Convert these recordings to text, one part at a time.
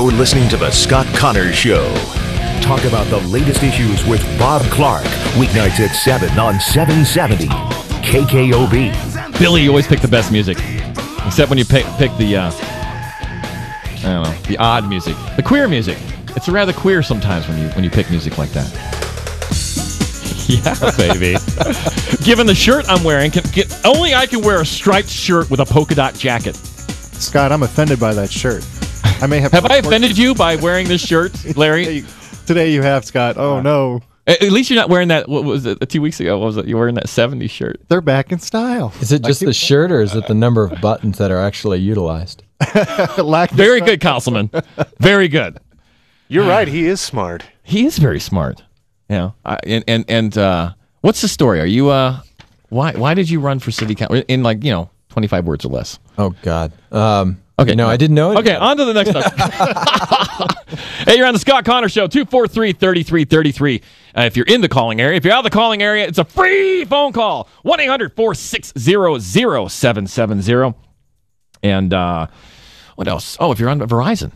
You're listening to The Scott Connor Show. Talk about the latest issues with Bob Clark. Weeknights at 7 on 770 KKOB. Billy, you always pick the best music. Except when you pick the, I don't know, the odd music. The queer music. It's rather queer sometimes when you pick music like that. Yeah, baby. Given the shirt I'm wearing, only I can wear a striped shirt with a polka dot jacket. Scott, I'm offended by that shirt. I may have. Have I offended you by wearing this shirt, Larry? Today you have, Scott. Oh no. At least you're not wearing that. What was it? 2 weeks ago, what was it? You were wearing that '70s shirt. They're back in style. Is it just the shirt, or is it the number of buttons that are actually utilized? Very good, Councilman. Very good. You're right. He is smart. He is very smart. Yeah. And what's the story? Are you why did you run for city council in 25 words or less? Oh God. Okay. No, I didn't know it. Okay, on to the next one. Hey, you're on the Scott Connor Show, 243-3333. If you're in the calling area. If you're out of the calling area, it's a free phone call. 1-800-460-0770. And what else? Oh, if you're on Verizon.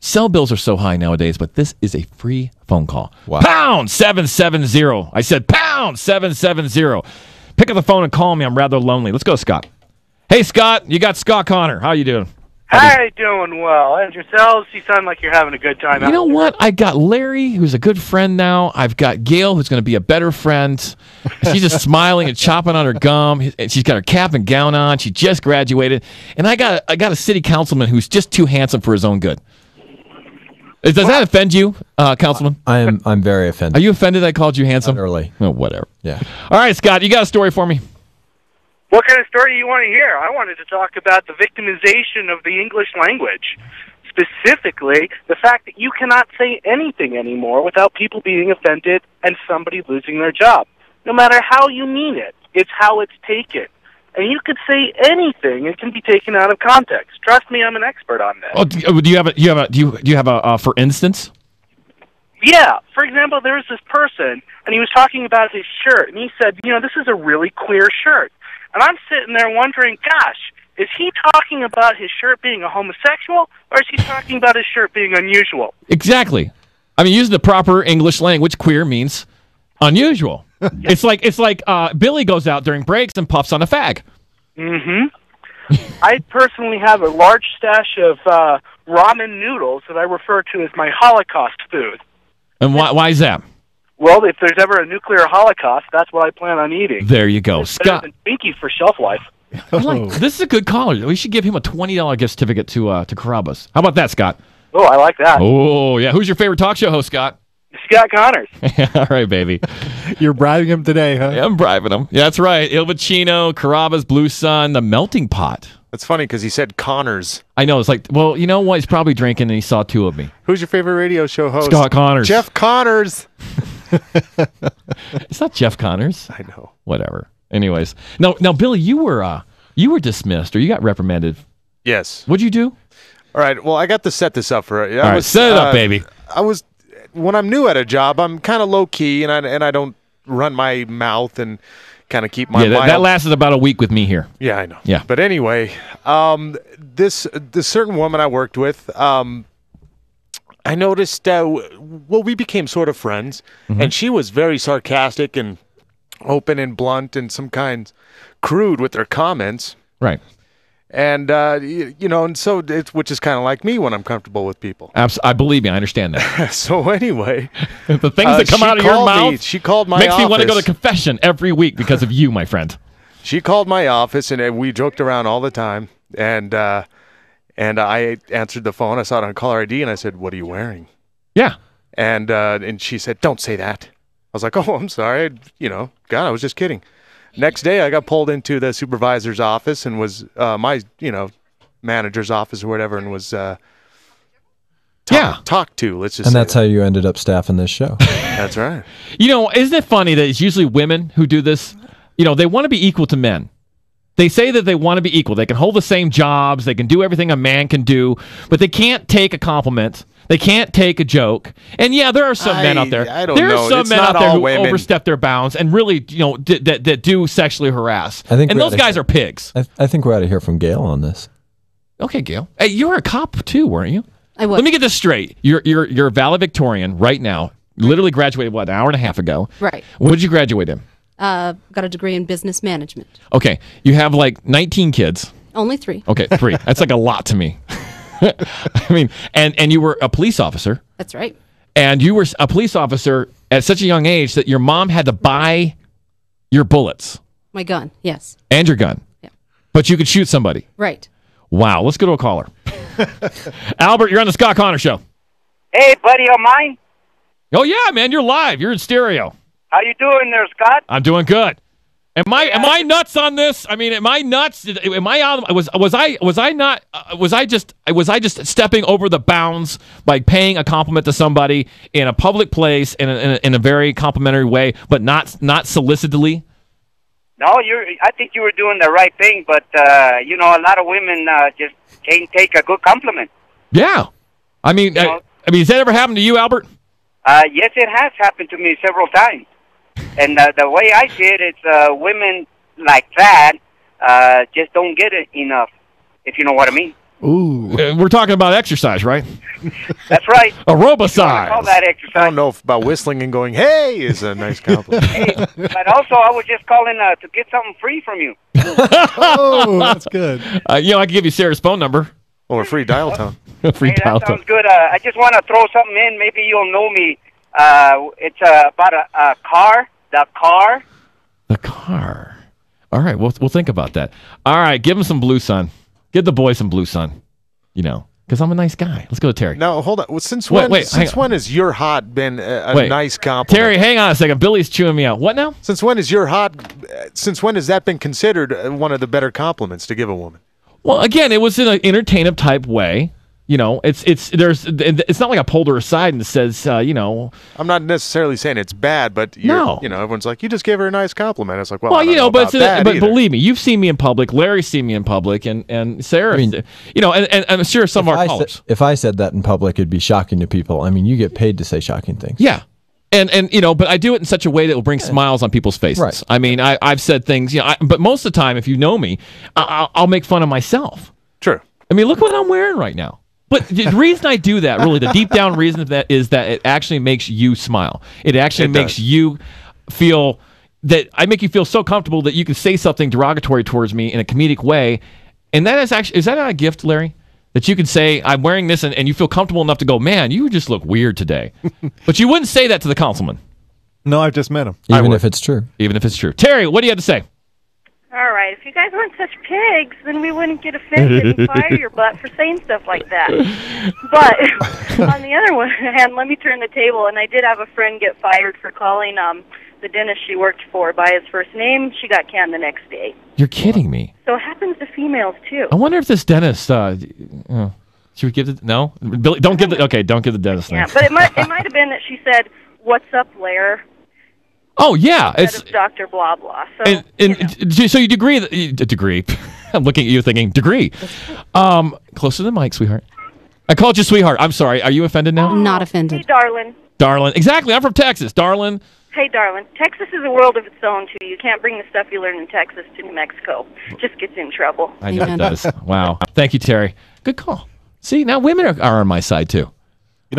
Cell bills are so high nowadays, but this is a free phone call. Wow. Pound 770. I said pound 770. Pick up the phone and call me. I'm rather lonely. Let's go, Scott. Hey, Scott. You got Scott Connor. How you doing? Hi, doing well. And yourselves? You sound like you're having a good time. You know what? I got Larry, who's a good friend now. I've got Gail, who's going to be a better friend. She's just smiling and chopping on her gum. She's got her cap and gown on. She just graduated. And I got a city councilman who's just too handsome for his own good. Does that offend you, Councilman? I'm very offended. Are you offended I called you handsome? Utterly. Oh, whatever. Yeah. All right, Scott, you got a story for me? What kind of story do you want to hear? I wanted to talk about the victimization of the English language. Specifically, the fact that you cannot say anything anymore without people being offended and somebody losing their job. No matter how you mean it, it's how it's taken. And you could say anything; it can be taken out of context. Trust me, I'm an expert on this. Oh, do you have a for instance? Yeah. For example, there was this person, and he was talking about his shirt, and he said, this is a really queer shirt. And I'm sitting there wondering, gosh, is he talking about his shirt being a homosexual, or is he talking about his shirt being unusual? Exactly. I mean, using the proper English language, queer means unusual. It's like Billy goes out during breaks and puffs on a fag. Mm-hmm. I personally have a large stash of ramen noodles that I refer to as my Holocaust food. And why is that? Well, if there's ever a nuclear Holocaust, that's what I plan on eating. There you go. It's Scott. better than Twinkies for shelf life. This is a good caller. We should give him a $20 gift certificate to Carrabba's. How about that, Scott? Oh, I like that. Oh, yeah. Who's your favorite talk show host, Scott? Scott Connors. All right, baby. You're bribing him today, huh? Yeah, I'm bribing him. Yeah, that's right. Il Vicino, Carrabba's, Blue Sun, The Melting Pot. That's funny because he said Connors. I know. It's like, well, you know what? He's probably drinking and he saw two of me. Who's your favorite radio show host? Scott Connors. Jeff Connors. It's not Jeff Connors. I know. Whatever. Anyways. Now, Billy, you were dismissed or you got reprimanded. Yes. What'd you do? All right. Well, I got to set this up for it. All right, set it up, baby. When I'm new at a job, I'm kind of low key and I don't run my mouth and kind of keep my mind. That lasted about a week with me here. Yeah, I know. Yeah. But anyway, this certain woman I worked with, I noticed, we became sort of friends, and she was very sarcastic and open and blunt and sometimes crude with her comments. Right. And, and so, which is kind of like me when I'm comfortable with people. I believe me, I understand that. So anyway. The things that come out of your mouth she called my makes office. Me want to go to confession every week because of you, my friend. She called my office, and we joked around all the time. And I answered the phone. I saw it on caller ID, and I said, "What are you wearing?" Yeah. And she said, "Don't say that." I was like, "Oh, I'm sorry. God, I was just kidding." Next day, I got pulled into the supervisor's office and was my manager's office or whatever, and was talked to. Let's just. And that's how you ended up staffing this show. That's right. Isn't it funny that it's usually women who do this? They want to be equal to men. They say that they want to be equal. They can hold the same jobs. They can do everything a man can do, but they can't take a compliment. They can't take a joke. And yeah, there are some men out there. I don't know. There are some It's men not out there all who women. overstep their bounds and really, that do sexually harass. I think and those guys are pigs. I think we ought to hear from Gail on this. Okay, Gail. Hey, you were a cop too, weren't you? I was. Let me get this straight. You're a valedictorian right now. Literally graduated, what, an hour and a half ago? Right. What did you graduate in? Got a degree in business management. Okay. You have like 19 kids. Only 3. Okay, 3. That's like a lot to me. I mean, and you were a police officer. That's right. And you were a police officer at such a young age that your mom had to buy your bullets. My gun, yes. And your gun. Yeah. But you could shoot somebody. Right. Wow. Let's go to a caller. Albert, you're on the Scott Connor Show. Hey, buddy of mine. Oh, yeah, man. You're live. You're in stereo. How you doing there, Scott? I'm doing good. Am I nuts on this? I mean, am I nuts? Am I out? Was I just stepping over the bounds by paying a compliment to somebody in a public place in a very complimentary way, but not solicitedly? No, I think you were doing the right thing, but a lot of women just can't take a good compliment. Yeah, I mean, has that ever happened to you, Albert? Yes, it has happened to me several times. And the way I see it, it's women like that just don't get it enough, if you know what I mean. Ooh. We're talking about exercise, right? That's right. Aerobicide. Call that exercise. I don't know if about whistling and going, hey, is a nice compliment. Hey, but also, I was just calling to get something free from you. Oh, that's good. I can give you Sarah's phone number. Or a free dial tone. Free dial That tone. sounds good. I just want to throw something in. Maybe you'll know me. It's about a car. The car. The car. All right, we'll think about that. All right, give him some blue sun. Give the boy some blue sun. Because I'm a nice guy. Let's go to Terry. No, hold on. Well, since Wait, when has your hot been a Wait. nice compliment? Terry, hang on a second. Billy's chewing me out. What now? Since when has that been considered one of the better compliments to give a woman? Well, again, it was in an entertainment type way. It's not like I pulled her aside and says, I'm not necessarily saying it's bad, but everyone's like, you just gave her a nice compliment. It's like, well, I don't know about that but either. believe me, you've seen me in public. Larry's seen me in public, and Sarah, and I'm sure some of our callers. If I said that in public, it'd be shocking to people. I mean, you get paid to say shocking things. Yeah. And but I do it in such a way that will bring smiles on people's faces. Right. I mean, I've said things, but most of the time, if you know me, I'll make fun of myself. True. I mean, look what I'm wearing right now. But the reason I do that, really, the deep down reason of that is that it actually makes you smile. It actually makes you feel that I make you feel so comfortable that you can say something derogatory towards me in a comedic way. And that is that not a gift, Larry? That you can say, I'm wearing this, and you feel comfortable enough to go, man, you just look weird today. But you wouldn't say that to the councilman. No, I've just met him. Even if it's true. Even if it's true. Terry, what do you have to say? All right. If you guys weren't such pigs, then we wouldn't get offended and fire your butt for saying stuff like that. But on the other hand, let me turn the table. And I did have a friend get fired for calling the dentist she worked for by his first name. She got canned the next day. You're kidding me. So it happens to females, too. I wonder if this dentist... should we give it... No? Billy, don't give the dentist name. Yeah, but it might have been that she said, "What's up, Lair?" Oh, yeah. Instead of Dr. Blah, blah. So, so you degree. I'm looking at you thinking, degree. Closer to the mic, sweetheart. I called you sweetheart. I'm sorry. Are you offended now? I'm not offended. Hey, darling. Darling. Exactly. I'm from Texas. Darling. Hey, darling. Texas is a world of its own, too. You can't bring the stuff you learn in Texas to New Mexico. It just gets in trouble. I know it does. Wow. Thank you, Terry. Good call. See, now women are on my side, too.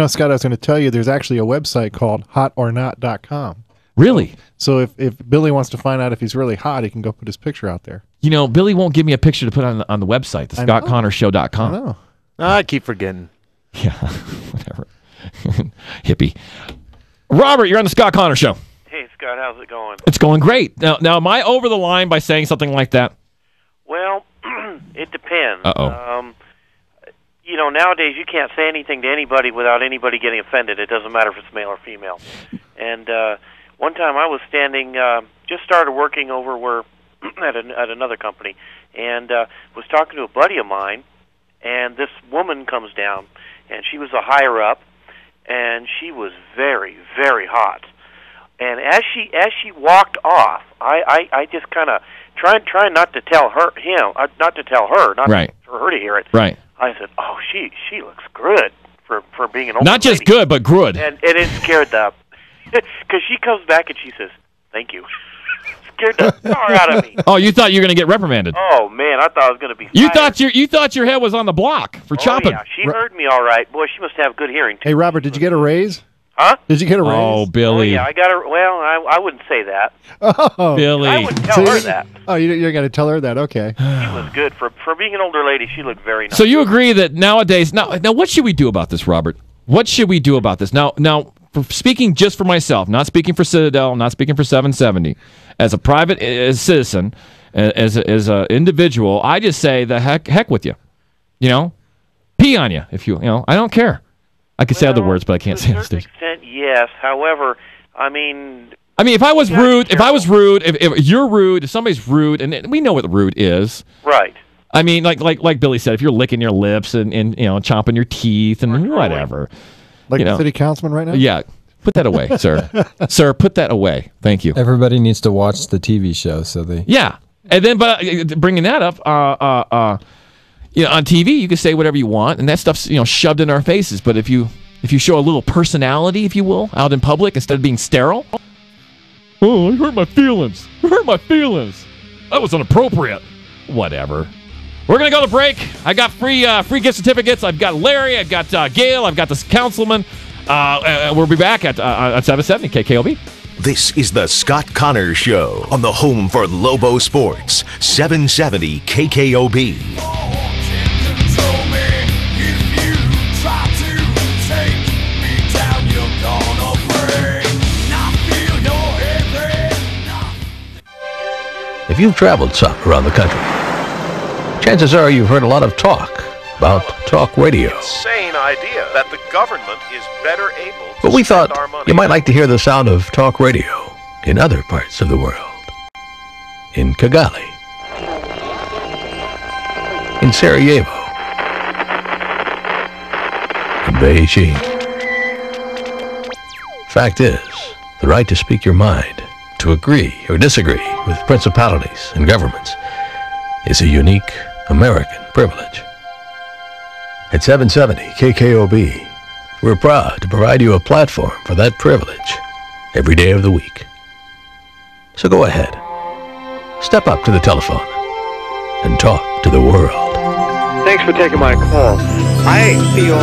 Scott, I was going to tell you, there's actually a website called hotornot.com. Really? So if Billy wants to find out if he's really hot, he can go put his picture out there. Billy won't give me a picture to put on the website, the ScottConnorShow.com. I know. I keep forgetting. Yeah, whatever. Hippie. Robert, you're on the Scott Connor Show. Hey, Scott, how's it going? It's going great. Now, am I over the line by saying something like that? Well, it depends. Uh-oh. Nowadays you can't say anything to anybody without anybody getting offended. It doesn't matter if it's male or female. And one time I was standing, just started working over where at another company, and was talking to a buddy of mine, and this woman comes down, and she was a higher up, and she was very, very hot. And as she walked off, I just kind of trying not to tell her, right. for her to hear it. Right. I said, "Oh, she looks good for being an old Not just lady." good, but good. And it scared the because she comes back and she says, "Thank you." scared the tar out of me. Oh, you thought you were going to get reprimanded. Oh, man, I thought I was going to be You fired. thought your head was on the block for chopping. Yeah, she heard me all right. Boy, she must have good hearing, too. Hey, Robert, did you get a raise? Huh? Did you get a raise? Oh, Billy. Oh, yeah, I got her. Well, I wouldn't say that. Oh, Billy. I wouldn't tell her that. Oh, you're going to tell her that? Okay. She was good. For being an older lady, she looked very nice. So you agree that nowadays, now what should we do about this, Robert? What should we do about this? Now, speaking just for myself, not speaking for Citadel, not speaking for 770, as a private citizen, as an individual, I just say the heck with you. You know, pee on you if you know. I don't care. I could say other words, but I can't say to a certain extent, yes. However, I mean, if I was rude, if you're rude, if somebody's rude, and we know what rude is, right? I mean, like Billy said, if you're licking your lips and chomping your teeth and whatever, like the city councilman right now. Yeah, put that away, sir. Sir, put that away. Thank you. Everybody needs to watch the TV show, so they. Yeah, and then but bringing that up, on TV you can say whatever you want, and that stuff's shoved in our faces. But if you show a little personality, if you will, out in public instead of being sterile. Oh, I hurt my feelings. That was inappropriate. Whatever. We're going to go to break. I got free gift certificates. I've got Larry. I've got Gail. I've got the councilman. We'll be back at 770 KKOB. This is the Scott Connor Show on the home for Lobo Sports, 770 KKOB. If you've traveled some around the country, chances are you've heard a lot of talk about talk radio. Insane idea that the government is better able to But we spend thought our money. you might like to hear the sound of talk radio in other parts of the world. In Kigali, in Sarajevo, in Beijing. Fact is, the right to speak your mind, to agree or disagree with principalities and governments, is a unique American privilege. At 770 KKOB, we're proud to provide you a platform for that privilege every day of the week. So go ahead, step up to the telephone, and talk to the world. Thanks for taking my call. I feel...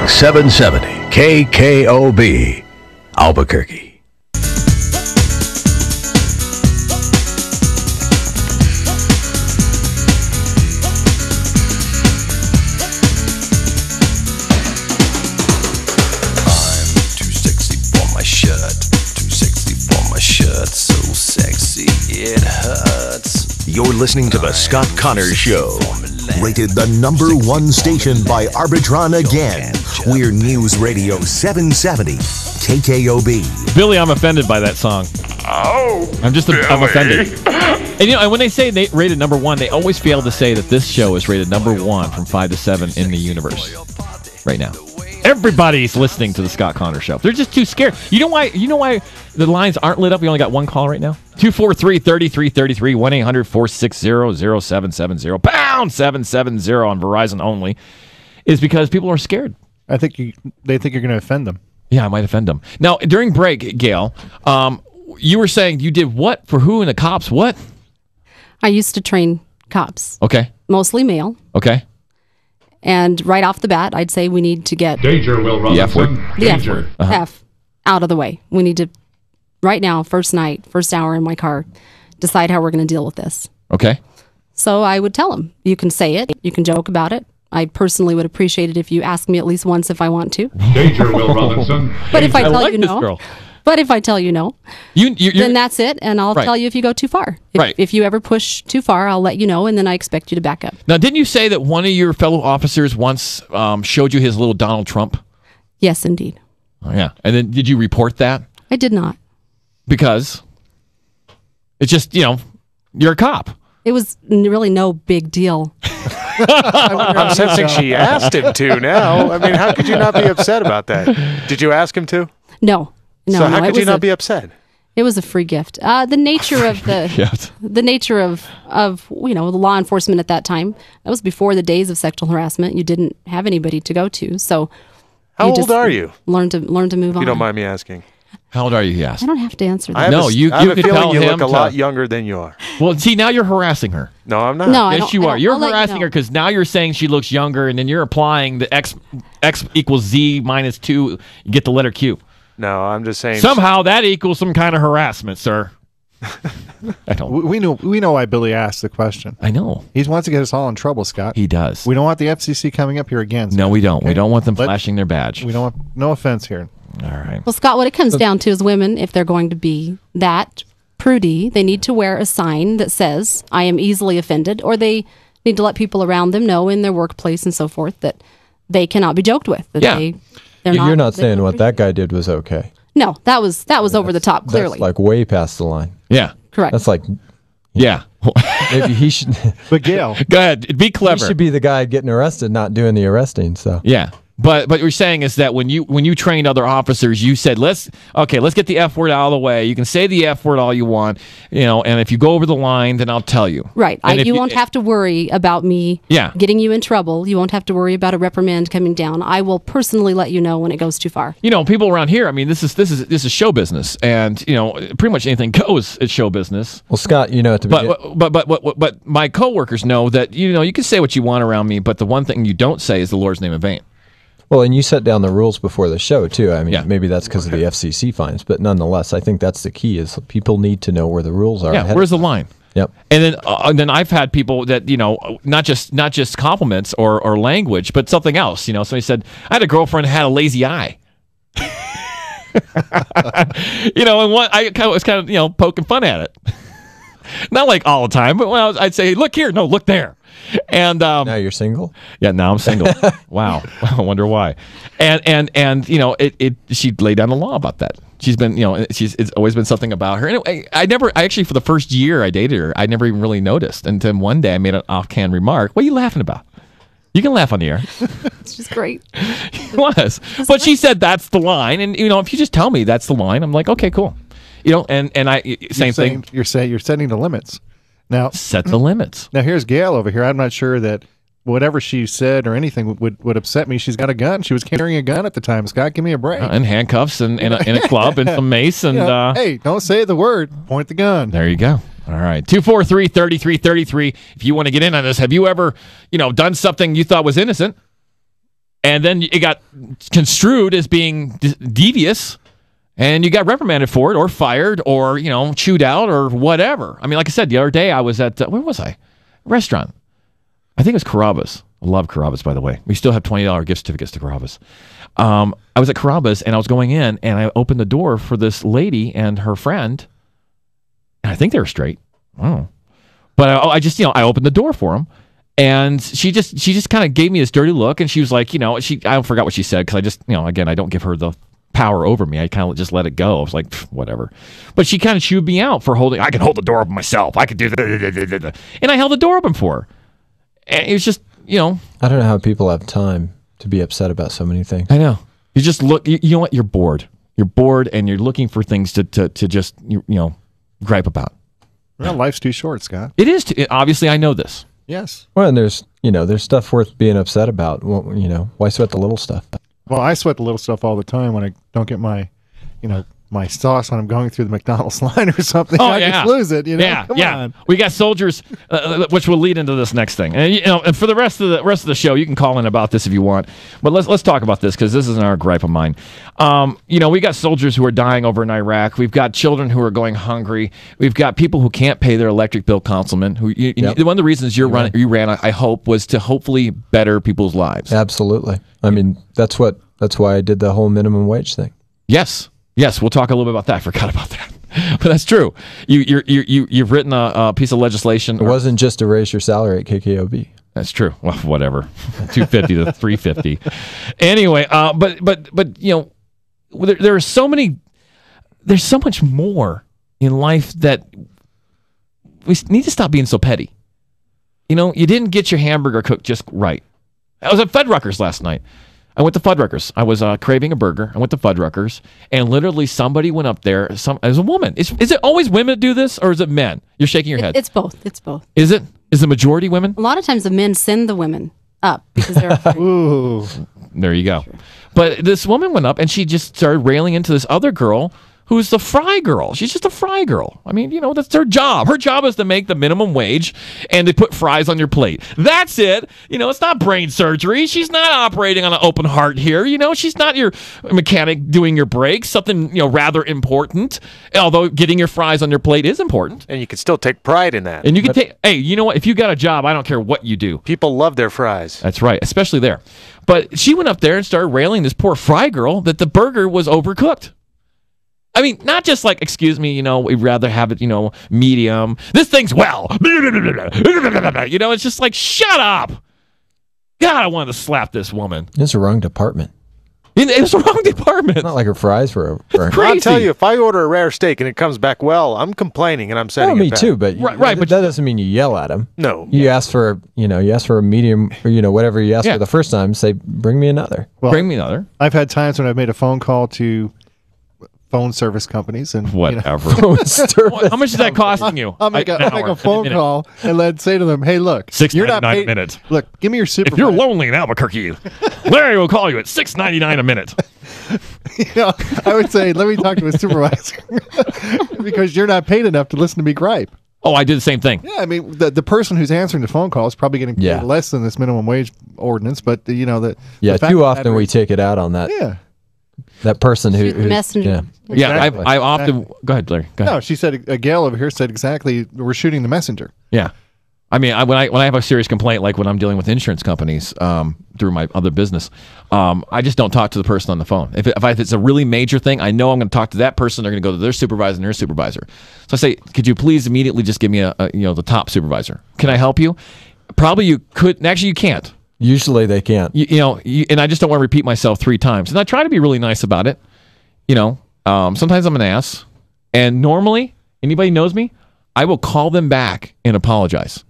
770 KKOB, Albuquerque. It hurts. You're listening to the Scott Connor Show. Rated the #1 station by Arbitron again. We're News Radio 770 KKOB. Billy, I'm offended by that song. Oh, I'm offended. And when they say they rated #1, they always fail to say that this show is rated #1 from 5 to 7 in the universe right now. Everybody's listening to the Scott Connor Show. They're just too scared. You know why the lines aren't lit up? We only got one call right now. 243-3333, 1-800-460-0770, pound 770 on Verizon only, is because people are scared. I think they think you're going to offend them. Yeah, I might offend them. Now, during break, Gail, you were saying you did what for who in the cops? What? I used to train cops. Okay. Mostly male. Okay. And right off the bat, I'd say we need to get... Danger, Will Robinson. The F word. F. Out of the way. We need to, right now, first night, first hour in my car, decide how we're going to deal with this. Okay. So I would tell them, you can say it, you can joke about it. I personally would appreciate it if you ask me at least once if I want to. Danger, Will Robinson. But if I tell you no... But if I tell you no, then that's it, and I'll tell you if you go too far. If you ever push too far, I'll let you know, and then I expect you to back up. Now, didn't you say that one of your fellow officers once showed you his little Donald Trump? Yes, indeed. Oh, yeah. And then did you report that? I did not. Because it's just, you're a cop. It was really no big deal. I'm sensing she asked him to now. I mean, how could you not be upset about that? Did you ask him to? No. No, so how could you not be upset? It was a free gift. The nature of the nature of the law enforcement at that time, that was before the days of sexual harassment. You didn't have anybody to go to, so how old are you? Learn to move on. You don't mind me asking? How old are you? He asked. I don't have to answer that. I have a could feeling tell you him look a lot younger than you are. Well, see, now you're harassing her. No, I'm not. No, yes, you are. You're harassing her because now you're saying she looks younger, and then you're applying the x equals z minus 2. You get the letter Q. No, I'm just saying. Somehow that equals some kind of harassment, sir. I don't. We know why Billy asked the question. I know. He wants to get us all in trouble, Scott. He does. We don't want the FCC coming up here again. Scott. No, we don't. Okay? We don't want them flashing their badge. We don't want. No offense here. All right. Well, Scott, what it comes down to is women, if they're going to be that prudy, they need to wear a sign that says, I am easily offended, or they need to let people around them know in their workplace and so forth that they cannot be joked with. That You're not saying what that guy did was okay. No, that was over the top, clearly. That's like way past the line. Yeah. Correct. That's like... Yeah. Maybe he should... But Gail... Go ahead. Be clever. He should be the guy getting arrested, not doing the arresting, so... Yeah. But what you're saying is that when you trained other officers, you said let's get the F word out of the way. You can say the F word all you want, and if you go over the line, then I'll tell you. Right. You won't have to worry about me getting you in trouble. You won't have to worry about a reprimand coming down. I will personally let you know when it goes too far. People around here, I mean, this is show business, and pretty much anything goes at show business. Well, Scott, at the beginning, but my coworkers know that you can say what you want around me, but the one thing you don't say is the Lord's name in vain. Well, and you set down the rules before the show, too. I mean, maybe that's because of the FCC fines, but nonetheless, I think that's the key is people need to know where the rules are. Yeah, where's the line? Yep. And then I've had people that, not just compliments or language, but something else. Somebody said, I had a girlfriend who had a lazy eye. And I was kind of, poking fun at it. Not like all the time, but I'd say, look here, no, look there. And now you're single? Yeah, now I'm single. Wow. I wonder why. And she laid down the law about that. She's been, it's always been something about her. And I actually, for the first year I dated her, I never even really noticed until one day I made an offhand remark. What are you laughing about? You can laugh on the air. It's just great. It was. But she said that's the line. And, if you just tell me that's the line, I'm like, okay, cool. And same thing. You're setting the limits. Now set the limits. Now here's Gail over here. I'm not sure that whatever she said or anything would upset me. She's got a gun. She was carrying a gun at the time. Scott, give me a break. And handcuffs and a club and some mace and hey, don't say the word. Point the gun. There you go. All right. 243-3333. If you want to get in on this, have you ever, done something you thought was innocent and then it got construed as being devious? And you got reprimanded for it or fired or, chewed out or whatever. I mean, like I said, the other day I was at, where was I? A restaurant. I think it was Carrabba's. I love Carrabba's, by the way. We still have $20 gift certificates to Carrabba's. I was at Carrabba's and I was going in and I opened the door for this lady and her friend. And I think they were straight. I don't know. But I just, I opened the door for them. And she just kind of gave me this dirty look. And she was like, I forgot what she said because I just, again, I don't give her the power over me. I kind of just let it go. I was like, whatever. But she kind of chewed me out for I can hold the door open myself. I could do that. And I held the door open for her. And it was just, I don't know how people have time to be upset about so many things. I know. You just look, you know what? You're bored. You're bored and you're looking for things to just, gripe about. Well, life's too short, Scott. It is. Obviously, I know this. Yes. Well, and there's stuff worth being upset about. Well, why sweat the little stuff? Well, I sweat the little stuff all the time when I don't get my, my sauce when I'm going through the McDonald's line or something. Oh, I just lose it. Yeah, Come on. We got soldiers, which will lead into this next thing. And and for the rest of the show, you can call in about this if you want. But let's talk about this because this isn't our gripe of mine. We got soldiers who are dying over in Iraq. We've got children who are going hungry. We've got people who can't pay their electric bill, Councilman. One of the reasons you ran, I hope, was to hopefully better people's lives. Absolutely. I mean, that's why I did the whole minimum wage thing. Yes, we'll talk a little bit about that. I forgot about that, but that's true. You've written a piece of legislation. It wasn't just to raise your salary at KKOB. That's true. Well, whatever, $250 to $350. Anyway, but there are so many. There's so much more in life that we need to stop being so petty. You didn't get your hamburger cooked just right. I was at Fuddruckers last night. I went to Fuddruckers. I was craving a burger. I went to Fuddruckers, and literally somebody went up there. As a woman, is it always women that do this, or is it men? You're shaking your head. It's both. It's both. Is it? Is the majority women? A lot of times the men send the women up because they're afraid. Ooh. There you go. But this woman went up, and she just started railing into this other girl who's the fry girl. She's just a fry girl. I mean, that's her job. Her job is to make the minimum wage and to put fries on your plate. That's it. It's not brain surgery. She's not operating on an open heart here. She's not your mechanic doing your brakes, something, rather important. Although getting your fries on your plate is important. And you can still take pride in that. And you can hey, you know what? If you got a job, I don't care what you do. People love their fries. That's right, especially there. But she went up there and started railing this poor fry girl that the burger was overcooked. I mean, not just like, excuse me, we'd rather have it, medium. This thing's well. It's just like, shut up. God, I wanted to slap this woman. It's the wrong department. It was the wrong department. Not like her fries were crazy. I'll tell you, if I order a rare steak and it comes back well, I'm complaining and I'm sending it back. Me too, but right, but that doesn't mean you yell at them. No. You ask for, a medium, or whatever you asked for the first time. Say, bring me another. Well, bring me another. I've had times when I've made a phone call to phone service companies and whatever. How much is that costing you? I'll make a phone call and then say to them, "Hey, look, you're not paid. $6.99 a minute. Look, give me your supervisor. If you're lonely in Albuquerque, Larry will call you at $6.99 a minute." I would say, let me talk to a supervisor because you're not paid enough to listen to me gripe. Oh, I did the same thing. Yeah, I mean, the person who's answering the phone call is probably getting paid less than this minimum wage ordinance, but too often we take it out on that. Yeah. That person who's messenger. Yeah, I often go ahead, Larry. Go ahead. No, she said Gail over here said exactly. We're shooting the messenger. Yeah, I mean, when I have a serious complaint, like when I'm dealing with insurance companies through my other business, I just don't talk to the person on the phone. If it's a really major thing, I know I'm going to talk to that person. They're going to go to their supervisor and their supervisor. So I say, could you please immediately just give me the top supervisor? Can I help you? Probably you could. Actually, you can't. Usually they can't. And I just don't want to repeat myself 3 times. And I try to be really nice about it. Sometimes I'm an ass. And normally, anybody knows me, I will call them back and apologize.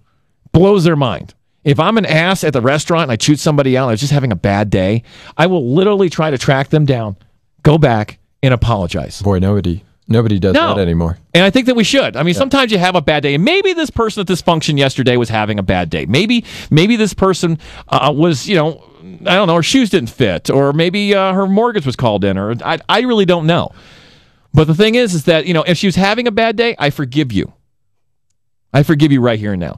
Blows their mind. If I'm an ass at the restaurant and I shoot somebody out and I was just having a bad day, I will literally try to track them down, go back, and apologize. Boy, nobody does that anymore. And I think that we should. I mean, sometimes you have a bad day. And maybe this person at this function yesterday was having a bad day. Maybe this person was, I don't know, her shoes didn't fit. Or maybe her mortgage was called in. Or I really don't know. But the thing is that, if she was having a bad day, I forgive you. I forgive you right here and now.